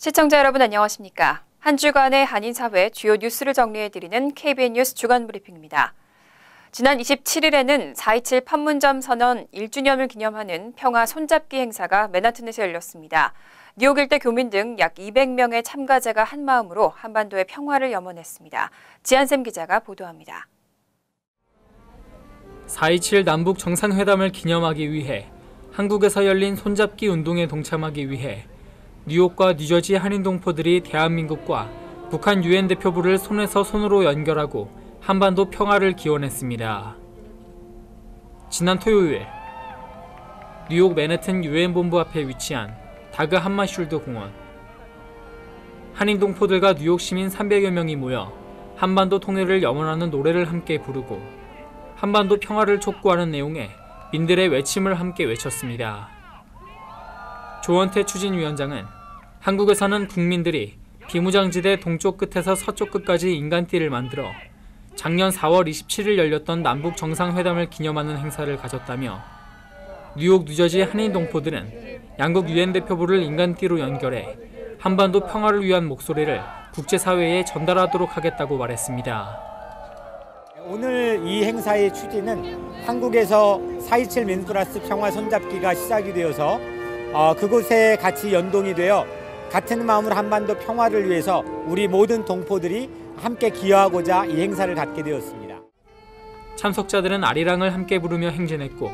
시청자 여러분 안녕하십니까? 한 주간의 한인사회 주요 뉴스를 정리해드리는 KBN 뉴스 주간 브리핑입니다. 지난 27일에는 4.27 판문점 선언 1주년을 기념하는 평화 손잡기 행사가 맨하튼에서 열렸습니다. 뉴욕 일대 교민 등 약 200명의 참가자가 한마음으로 한반도의 평화를 염원했습니다. 지한샘 기자가 보도합니다. 4.27 남북 정상회담을 기념하기 위해 한국에서 열린 손잡기 운동에 동참하기 위해 뉴욕과 뉴저지 한인 동포들이 대한민국과 북한 유엔 대표부를 손에서 손으로 연결하고 한반도 평화를 기원했습니다. 지난 토요일 뉴욕 맨해튼 유엔 본부 앞에 위치한 다그 함마슐드 공원. 한인 동포들과 뉴욕 시민 300여 명이 모여 한반도 통일을 염원하는 노래를 함께 부르고 한반도 평화를 촉구하는 내용의 민들의 외침을 함께 외쳤습니다. 조원태 추진위원장은 한국에서는 국민들이 비무장지대 동쪽 끝에서 서쪽 끝까지 인간띠를 만들어 작년 4월 27일 열렸던 남북 정상회담을 기념하는 행사를 가졌다며 뉴욕 뉴저지 한인 동포들은 양국 유엔 대표부를 인간띠로 연결해 한반도 평화를 위한 목소리를 국제사회에 전달하도록 하겠다고 말했습니다. 오늘 이 행사의 취지는 한국에서 4.27 민플러스 평화 손잡기가 시작이 되어서 그곳에 같이 연동이 되어 같은 마음으로 한반도 평화를 위해서 우리 모든 동포들이 함께 기여하고자 이 행사를 갖게 되었습니다. 참석자들은 아리랑을 함께 부르며 행진했고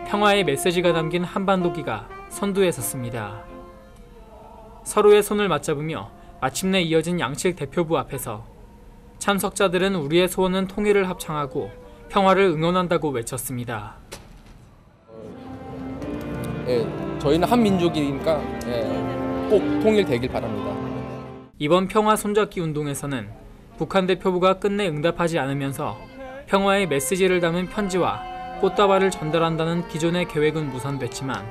평화의 메시지가 담긴 한반도기가 선두에 섰습니다. 서로의 손을 맞잡으며 마침내 이어진 양측 대표부 앞에서 참석자들은 우리의 소원은 통일을 합창하고 평화를 응원한다고 외쳤습니다. 저희는 한민족이니까 꼭 통일되길 바랍니다. 이번 평화 손잡기 운동에서는 북한 대표부가 끝내 응답하지 않으면서 평화의 메시지를 담은 편지와 꽃다발을 전달한다는 기존의 계획은 무산됐지만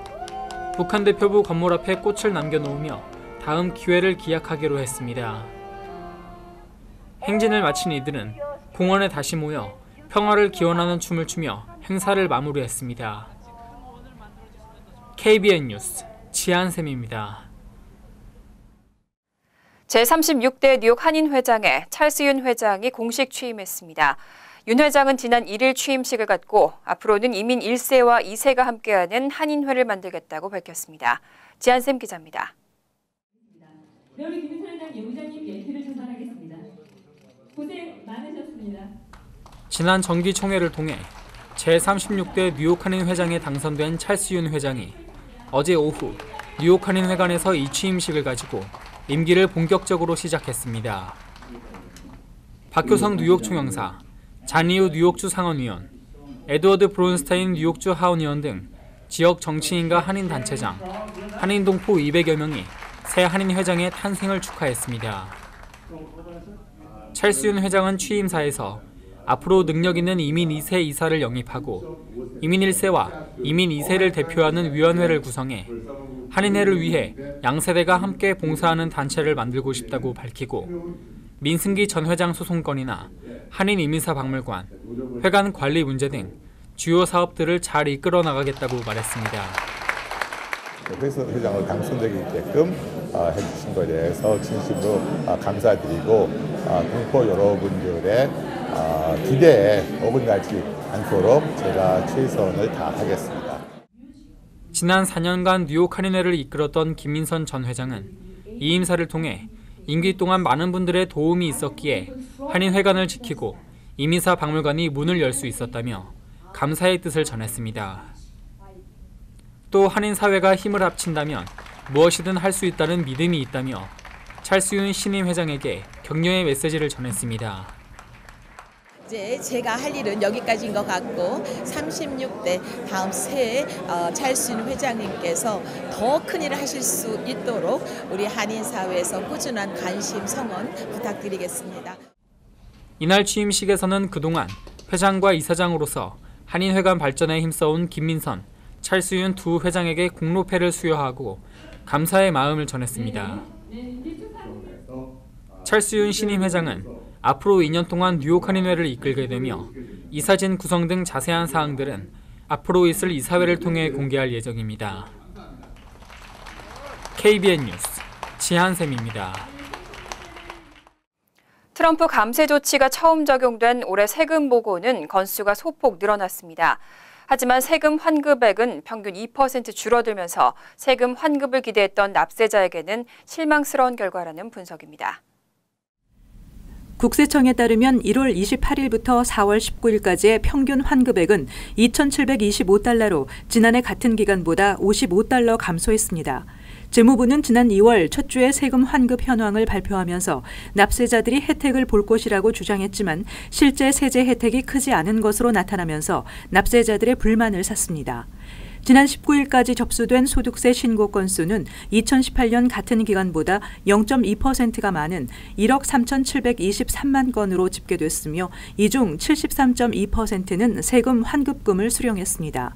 북한 대표부 건물 앞에 꽃을 남겨놓으며 다음 기회를 기약하기로 했습니다. 행진을 마친 이들은 공원에 다시 모여 평화를 기원하는 춤을 추며 행사를 마무리했습니다. KBN 뉴스 지한샘입니다. 제36대 뉴욕 한인회장에 찰스 윤 회장이 공식 취임했습니다. 윤 회장은 지난 1일 취임식을 갖고 앞으로는 이민 1세와 2세가 함께하는 한인회를 만들겠다고 밝혔습니다. 지한샘 기자입니다. 네, 우리 김민선 회장 예무장님 예티를 전달하겠습니다. 고생 많으셨습니다. 지난 정기총회를 통해 제36대 뉴욕 한인회장에 당선된 찰스 윤 회장이 어제 오후 뉴욕 한인회관에서 이 취임식을 가지고 임기를 본격적으로 시작했습니다. 박효성 뉴욕 총영사, 잔이우 뉴욕주 상원의원, 에드워드 브론스타인 뉴욕주 하원의원 등 지역 정치인과 한인단체장, 한인동포 200여 명이 새 한인회장의 탄생을 축하했습니다. 찰스 윤 회장은 취임사에서 앞으로 능력 있는 이민 2세 이사를 영입하고 이민 1세와 이민 2세를 대표하는 위원회를 구성해 한인회를 위해 양세대가 함께 봉사하는 단체를 만들고 싶다고 밝히고 민승기 전 회장 소송 건이나 한인 이민사 박물관, 회관 관리 문제 등 주요 사업들을 잘 이끌어 나가겠다고 말했습니다. 회장으로 당선되기 있게끔 해주신 것에 대해서 진심으로 감사드리고 동포 여러분들의 기대에 어긋나지 않도록 제가 최선을 다하겠습니다. 지난 4년간 뉴욕 한인회를 이끌었던 김민선 전 회장은 이 임사를 통해 임기 동안 많은 분들의 도움이 있었기에 한인회관을 지키고 이민사 박물관이 문을 열 수 있었다며 감사의 뜻을 전했습니다. 또 한인사회가 힘을 합친다면 무엇이든 할 수 있다는 믿음이 있다며 찰스 윤 신임 회장에게 격려의 메시지를 전했습니다. 이제 제가 할 일은 여기까지인 것 같고 36대 다음 새 찰스 윤 회장님께서 더 큰 일을 하실 수 있도록 우리 한인사회에서 꾸준한 관심 성원 부탁드리겠습니다. 이날 취임식에서는 그동안 회장과 이사장으로서 한인회관 발전에 힘써온 김민선, 찰스 윤 두 회장에게 공로패를 수여하고 감사의 마음을 전했습니다. 찰스 윤 신임 회장은 앞으로 2년 동안 뉴욕 한인회를 이끌게 되며 이사진 구성 등 자세한 사항들은 앞으로 있을 이사회를 통해 공개할 예정입니다. KBN 뉴스 지한샘입니다. 트럼프 감세 조치가 처음 적용된 올해 세금 보고는 건수가 소폭 늘어났습니다. 하지만 세금 환급액은 평균 2% 줄어들면서 세금 환급을 기대했던 납세자에게는 실망스러운 결과라는 분석입니다. 국세청에 따르면 1월 28일부터 4월 19일까지의 평균 환급액은 2,725달러로 지난해 같은 기간보다 55달러 감소했습니다. 재무부는 지난 2월 첫 주에 세금 환급 현황을 발표하면서 납세자들이 혜택을 볼 것이라고 주장했지만 실제 세제 혜택이 크지 않은 것으로 나타나면서 납세자들의 불만을 샀습니다. 지난 19일까지 접수된 소득세 신고 건수는 2018년 같은 기간보다 0.2%가 많은 1억 3,723만 건으로 집계됐으며 이 중 73.2%는 세금 환급금을 수령했습니다.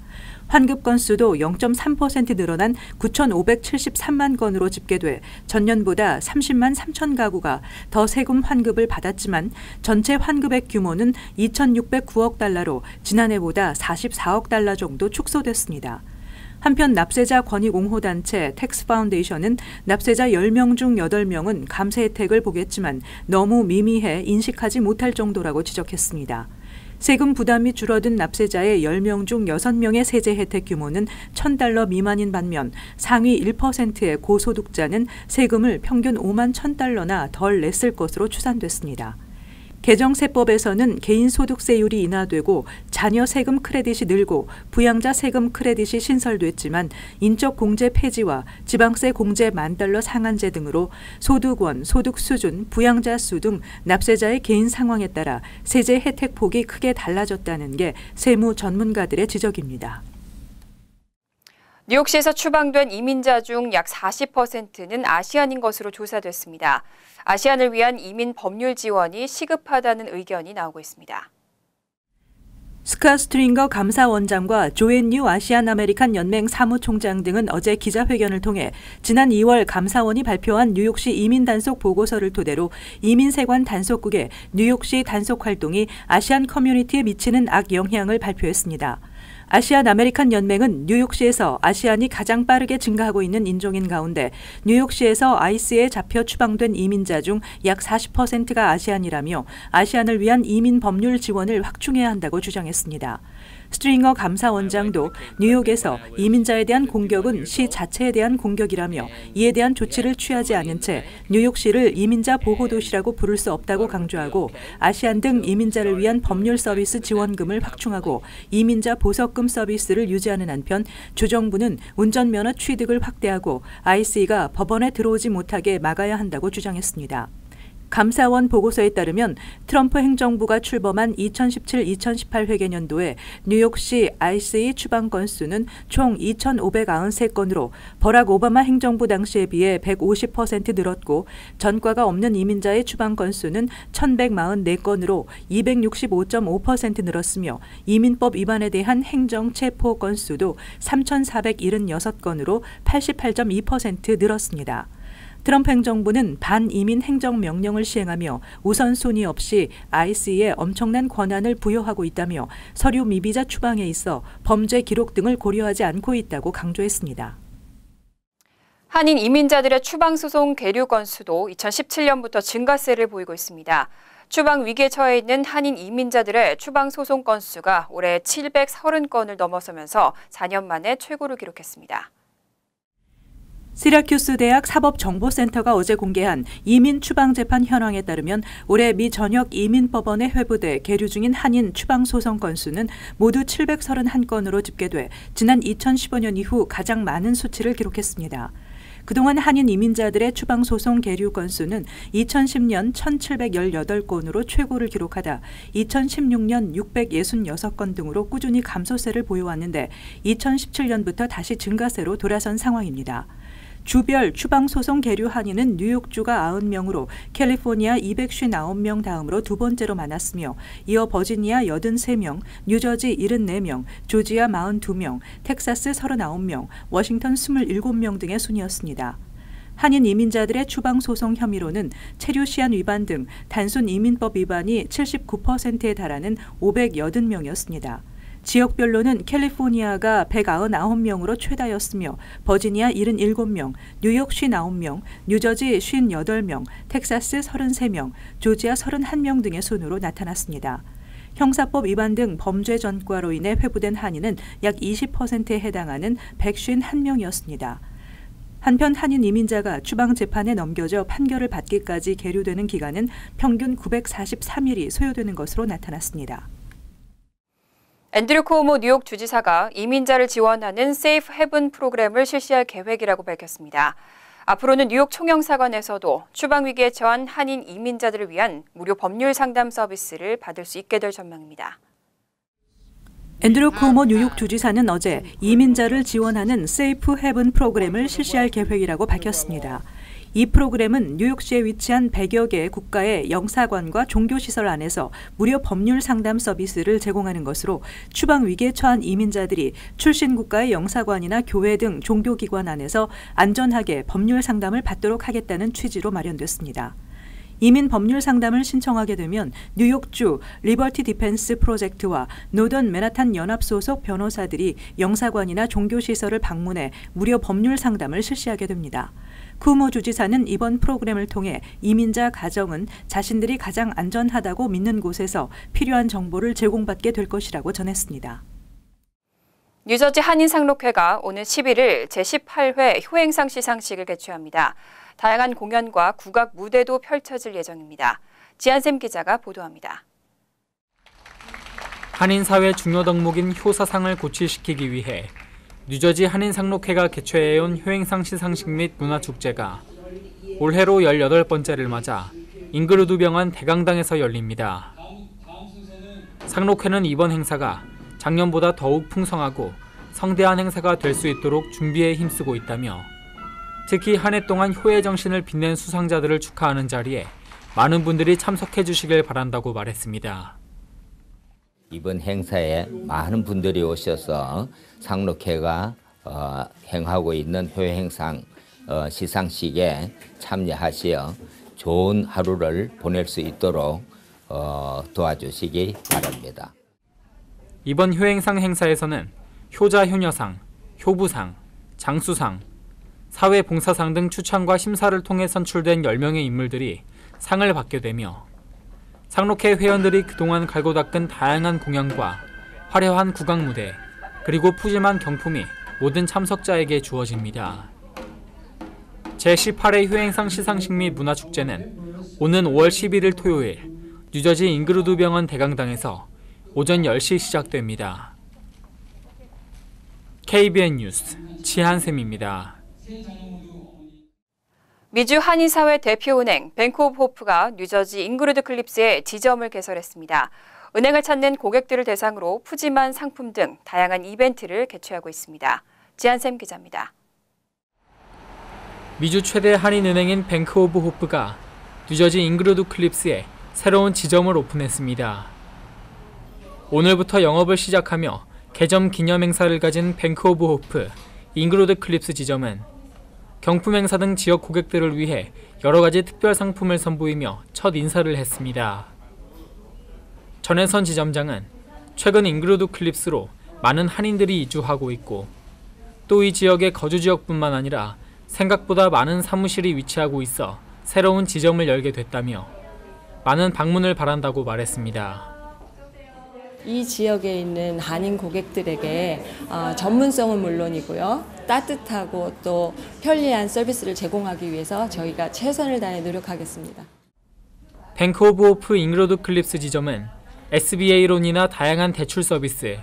환급 건수도 0.3% 늘어난 9,573만 건으로 집계돼 전년보다 30만 3천 가구가 더 세금 환급을 받았지만 전체 환급액 규모는 2,609억 달러로 지난해보다 44억 달러 정도 축소됐습니다. 한편 납세자 권익옹호단체 텍스 파운데이션은 납세자 10명 중 8명은 감세 혜택을 보겠지만 너무 미미해 인식하지 못할 정도라고 지적했습니다. 세금 부담이 줄어든 납세자의 10명 중 6명의 세제 혜택 규모는 $1,000 미만인 반면 상위 1%의 고소득자는 세금을 평균 5만 $1,000나 덜 냈을 것으로 추산됐습니다. 개정세법에서는 개인소득세율이 인하되고 자녀 세금 크레딧이 늘고 부양자 세금 크레딧이 신설됐지만 인적 공제 폐지와 지방세 공제 $10,000 상한제 등으로 소득원, 소득 수준, 부양자 수 등 납세자의 개인 상황에 따라 세제 혜택 폭이 크게 달라졌다는 게 세무 전문가들의 지적입니다. 뉴욕시에서 추방된 이민자 중 약 40%는 아시안인 것으로 조사됐습니다. 아시안을 위한 이민 법률 지원이 시급하다는 의견이 나오고 있습니다. 스캇 스트링거 감사원장과 조앤유 아시안 아메리칸 연맹 사무총장 등은 어제 기자회견을 통해 지난 2월 감사원이 발표한 뉴욕시 이민 단속 보고서를 토대로 이민세관 단속국의 뉴욕시 단속 활동이 아시안 커뮤니티에 미치는 악영향을 발표했습니다. 아시안 아메리칸 연맹은 뉴욕시에서 아시안이 가장 빠르게 증가하고 있는 인종인 가운데 뉴욕시에서 아이스에 잡혀 추방된 이민자 중 약 40%가 아시안이라며 아시안을 위한 이민 법률 지원을 확충해야 한다고 주장했습니다. 스트링거 감사원장도 뉴욕에서 이민자에 대한 공격은 시 자체에 대한 공격이라며 이에 대한 조치를 취하지 않은 채 뉴욕시를 이민자 보호도시라고 부를 수 없다고 강조하고 아시안 등 이민자를 위한 법률 서비스 지원금을 확충하고 이민자 보석금 서비스를 유지하는 한편 주정부는 운전면허 취득을 확대하고 ICE가 법원에 들어오지 못하게 막아야 한다고 주장했습니다. 감사원 보고서에 따르면 트럼프 행정부가 출범한 2017-2018 회계년도에 뉴욕시 ICE 추방 건수는 총 2,593건으로 버락 오바마 행정부 당시에 비해 150% 늘었고 전과가 없는 이민자의 추방 건수는 1,144건으로 265.5% 늘었으며 이민법 위반에 대한 행정 체포 건수도 3,476건으로 88.2% 늘었습니다. 트럼프 행정부는 반이민 행정명령을 시행하며 우선순위 없이 ICE에 엄청난 권한을 부여하고 있다며 서류 미비자 추방에 있어 범죄 기록 등을 고려하지 않고 있다고 강조했습니다. 한인 이민자들의 추방소송 계류 건수도 2017년부터 증가세를 보이고 있습니다. 추방 위기에 처해 있는 한인 이민자들의 추방소송 건수가 올해 730건을 넘어서면서 4년 만에 최고를 기록했습니다. 시라큐스 대학 사법정보센터가 어제 공개한 이민 추방 재판 현황에 따르면 올해 미 전역 이민법원에 회부돼 계류 중인 한인 추방 소송 건수는 모두 731건으로 집계돼 지난 2015년 이후 가장 많은 수치를 기록했습니다. 그동안 한인 이민자들의 추방 소송 계류 건수는 2010년 1,718건으로 최고를 기록하다 2016년 666건 등으로 꾸준히 감소세를 보여왔는데 2017년부터 다시 증가세로 돌아선 상황입니다. 주별 추방소송 계류 한인은 뉴욕주가 90명으로 캘리포니아 259명 다음으로 두 번째로 많았으며 이어 버지니아 83명, 뉴저지 74명, 조지아 42명, 텍사스 39명, 워싱턴 27명 등의 순이었습니다. 한인 이민자들의 추방소송 혐의로는 체류 시한 위반 등 단순 이민법 위반이 79%에 달하는 580명이었습니다. 지역별로는 캘리포니아가 199명으로 최다였으며 버지니아 77명, 뉴욕 59명, 뉴저지 58명, 텍사스 33명, 조지아 31명 등의 순으로 나타났습니다. 형사법 위반 등 범죄 전과로 인해 회부된 한인은 약 20%에 해당하는 151명이었습니다. 한편 한인 이민자가 추방재판에 넘겨져 판결을 받기까지 계류되는 기간은 평균 943일이 소요되는 것으로 나타났습니다. 앤드류 쿠오모 뉴욕 주지사가 이민자를 지원하는 Safe Haven 프로그램을 실시할 계획이라고 밝혔습니다. 앞으로는 뉴욕 총영사관에서도 추방 위기에 처한 한인 이민자들을 위한 무료 법률 상담 서비스를 받을 수 있게 될 전망입니다. 앤드류 쿠오모 뉴욕 주지사는 어제 이민자를 지원하는 세이프 헤븐 프로그램을 실시할 계획이라고 밝혔습니다. 이 프로그램은 뉴욕시에 위치한 100여 개의 국가의 영사관과 종교시설 안에서 무료 법률 상담 서비스를 제공하는 것으로 추방 위기에 처한 이민자들이 출신 국가의 영사관이나 교회 등 종교기관 안에서 안전하게 법률 상담을 받도록 하겠다는 취지로 마련됐습니다. 이민 법률 상담을 신청하게 되면 뉴욕주 리버티 디펜스 프로젝트와 노던 맨하탄 연합 소속 변호사들이 영사관이나 종교시설을 방문해 무료 법률 상담을 실시하게 됩니다. 쿠오모 주지사는 이번 프로그램을 통해 이민자 가정은 자신들이 가장 안전하다고 믿는 곳에서 필요한 정보를 제공받게 될 것이라고 전했습니다. 뉴저지 한인상록회가 오는 11일 제18회 효행상 시상식을 개최합니다. 다양한 공연과 국악 무대도 펼쳐질 예정입니다. 지한샘 기자가 보도합니다. 한인사회 중요 덕목인 효사상을 고취시키기 위해 뉴저지 한인상록회가 개최해온 효행상 시상식 및 문화축제가 올해로 18번째를 맞아 잉그루드 병원 대강당에서 열립니다. 상록회는 이번 행사가 작년보다 더욱 풍성하고 성대한 행사가 될 수 있도록 준비에 힘쓰고 있다며 특히 한 해 동안 효의 정신을 빛낸 수상자들을 축하하는 자리에 많은 분들이 참석해 주시길 바란다고 말했습니다. 이번 행사에 많은 분들이 오셔서 상록회가 행하고 있는 효행상 시상식에 참여하시어 좋은 하루를 보낼 수 있도록 도와주시기 바랍니다. 이번 효행상 행사에서는 효자 효녀상, 효부상, 장수상, 사회봉사상 등 추천과 심사를 통해 선출된 10명의 인물들이 상을 받게 되며 상록회 회원들이 그동안 갈고 닦은 다양한 공연과 화려한 국악 무대, 그리고 푸짐한 경품이 모든 참석자에게 주어집니다. 제18회 효행상 시상식 및 문화축제는 오는 5월 11일 토요일 뉴저지 잉그루드 병원 대강당에서 오전 10시 시작됩니다. KBN 뉴스 지한샘입니다. 미주 한인사회 대표은행 뱅크 오브 호프가 뉴저지 잉그루드 클립스에 지점을 개설했습니다. 은행을 찾는 고객들을 대상으로 푸짐한 상품 등 다양한 이벤트를 개최하고 있습니다. 지한샘 기자입니다. 미주 최대 한인은행인 뱅크 오브 호프가 뉴저지 잉그루드 클립스에 새로운 지점을 오픈했습니다. 오늘부터 영업을 시작하며 개점 기념 행사를 가진 뱅크 오브 호프 잉그루드 클립스 지점은 경품 행사 등 지역 고객들을 위해 여러 가지 특별 상품을 선보이며 첫 인사를 했습니다. 전혜선 지점장은 최근 잉그루드 클립스로 많은 한인들이 이주하고 있고 또 이 지역의 거주 지역뿐만 아니라 생각보다 많은 사무실이 위치하고 있어 새로운 지점을 열게 됐다며 많은 방문을 바란다고 말했습니다. 이 지역에 있는 한인 고객들에게 전문성은 물론이고요. 따뜻하고 또 편리한 서비스를 제공하기 위해서 저희가 최선을 다해 노력하겠습니다. 뱅크 오브 호프 잉그루드 클립스 지점은 SBA론이나 다양한 대출 서비스,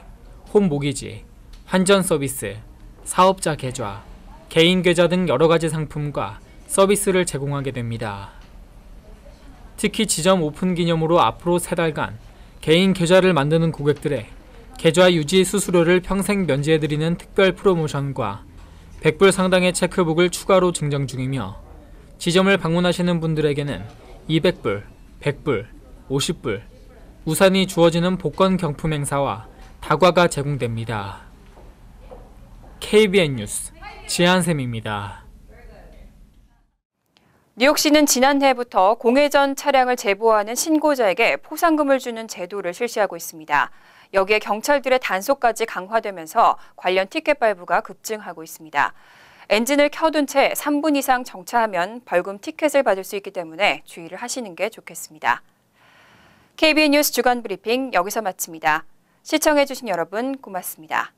홈 모기지, 환전 서비스, 사업자 계좌, 개인 계좌 등 여러 가지 상품과 서비스를 제공하게 됩니다. 특히 지점 오픈 기념으로 앞으로 3달간 개인 계좌를 만드는 고객들의 계좌 유지 수수료를 평생 면제해드리는 특별 프로모션과 100불 상당의 체크북을 추가로 증정 중이며 지점을 방문하시는 분들에게는 200불, 100불, 50불, 우산이 주어지는 복권 경품 행사와 다과가 제공됩니다. KBN 뉴스 지한샘입니다. 뉴욕시는 지난해부터 공회전 차량을 제보하는 신고자에게 포상금을 주는 제도를 실시하고 있습니다. 여기에 경찰들의 단속까지 강화되면서 관련 티켓 발부가 급증하고 있습니다. 엔진을 켜둔 채 3분 이상 정차하면 벌금 티켓을 받을 수 있기 때문에 주의를 하시는 게 좋겠습니다. KBN 뉴스 주간 브리핑 여기서 마칩니다. 시청해주신 여러분 고맙습니다.